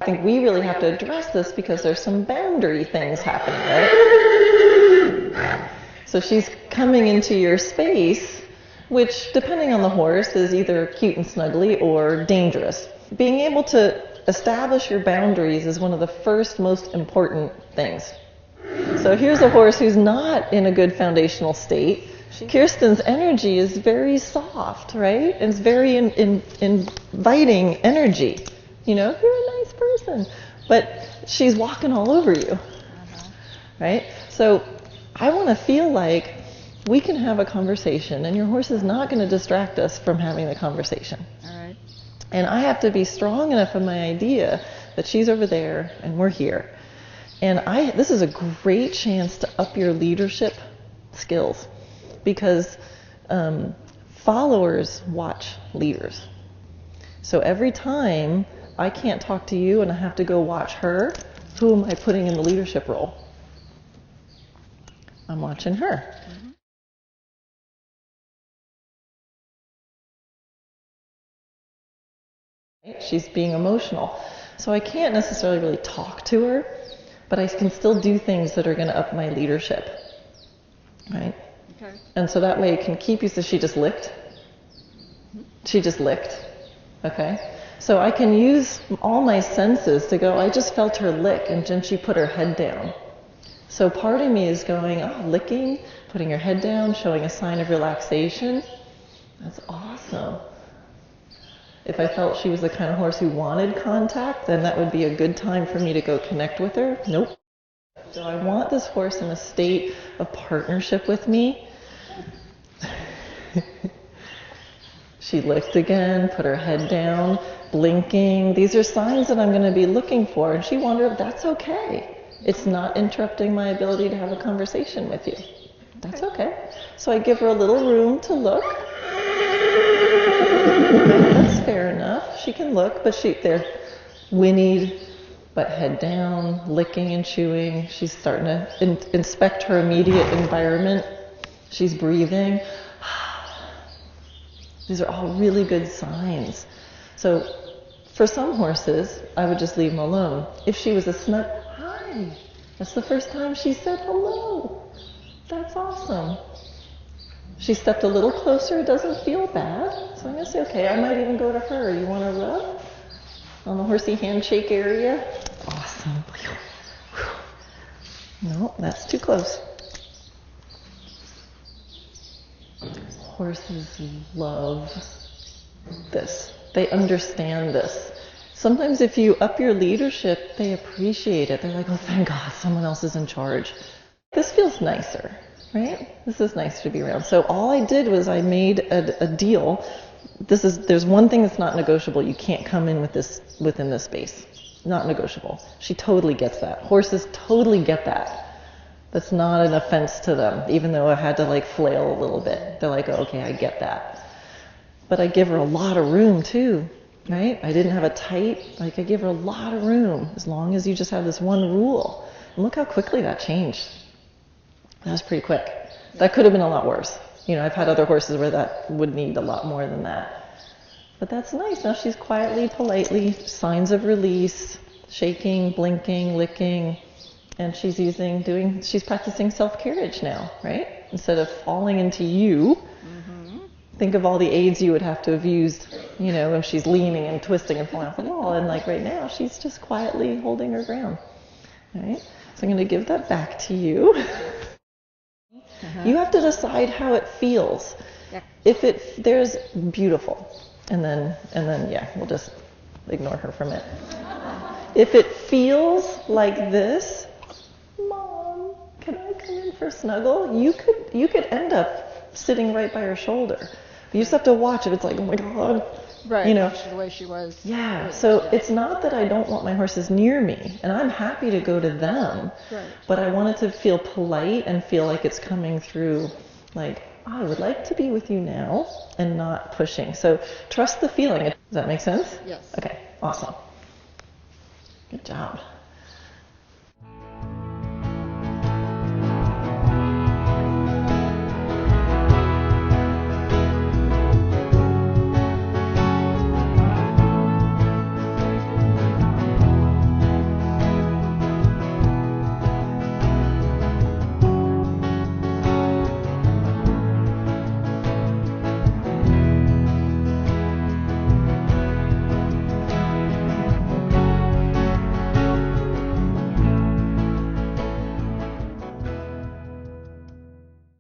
think we really have to address this because there's some boundary things happening, right? So she's coming into your space, which, depending on the horse, is either cute and snuggly or dangerous. Being able to establish your boundaries is one of the first most important things. So here's a horse who's not in a good foundational state. Kirsten's energy is very soft, right? And it's very inviting energy. You know, you're a nice person. But she's walking all over you, right? So I want to feel like we can have a conversation, and your horse is not going to distract us from having the conversation. All right. And I have to be strong enough in my idea that she's over there and we're here. And this is a great chance to up your leadership skills, because followers watch leaders. So every time I can't talk to you and I have to go watch her, who am I putting in the leadership role? I'm watching her. Mm-hmm. She's being emotional. So I can't necessarily really talk to her, but I can still do things that are going to up my leadership. Right? Okay. And so that way it can keep you. So she just licked. She just licked. Okay? So I can use all my senses to go, I just felt her lick, and then she put her head down. So part of me is going, oh, licking, putting her head down, showing a sign of relaxation. That's awesome. If I felt she was the kind of horse who wanted contact, then that would be a good time for me to go connect with her. Nope. So I want this horse in a state of partnership with me. She licked again, put her head down, blinking. These are signs that I'm going to be looking for. And she wondered, that's okay. It's not interrupting my ability to have a conversation with you. That's okay. So I give her a little room to look. That's fair enough. She can look, but they're whinnied, but head down, licking and chewing. She's starting to inspect her immediate environment. She's breathing. These are all really good signs. So for some horses, I would just leave them alone. If she was a snug, hi, that's the first time she said hello. That's awesome. She stepped a little closer, it doesn't feel bad. So I'm going to say, okay, I might even go to her. You want to rub on the horsey handshake area? Awesome. No, that's too close. Horses love this. They understand this. Sometimes if you up your leadership, they appreciate it. They're like, oh, thank God, someone else is in charge. This feels nicer, right? This is nice to be around. So all I did was I made a deal. There's one thing that's not negotiable. You can't come in with this within this space. Not negotiable. She totally gets that. Horses totally get that. That's not an offense to them, even though I had to flail a little bit. They're like, oh, okay, I get that. But I give her a lot of room too, right? I didn't have a tight, I give her a lot of room, as long as you just have this one rule. And look how quickly that changed. That was pretty quick. That could have been a lot worse. I've had other horses where that would need a lot more than that. But that's nice. Now she's quietly, politely, signs of release, shaking, blinking, licking. And she's practicing self-carriage now, right? Instead of falling into you, think of all the aids you would have to have used, when she's leaning and twisting and falling off the wall. And right now, she's just quietly holding her ground, right? So I'm going to give that back to you. You have to decide how it feels. Yeah. There's beautiful. And then, yeah, we'll just ignore her for a minute. If it feels like this, Mom, can I come in for a snuggle? You could end up sitting right by her shoulder. But you just have to watch it. It's like, oh my God. Right, the way she was. Yeah, so it's not that I don't want my horses near me, and I'm happy to go to them, right. But I want it to feel polite and feel like it's coming through, I would like to be with you now, and not pushing. So trust the feeling. Does that make sense? Yes. Okay, awesome. Good job.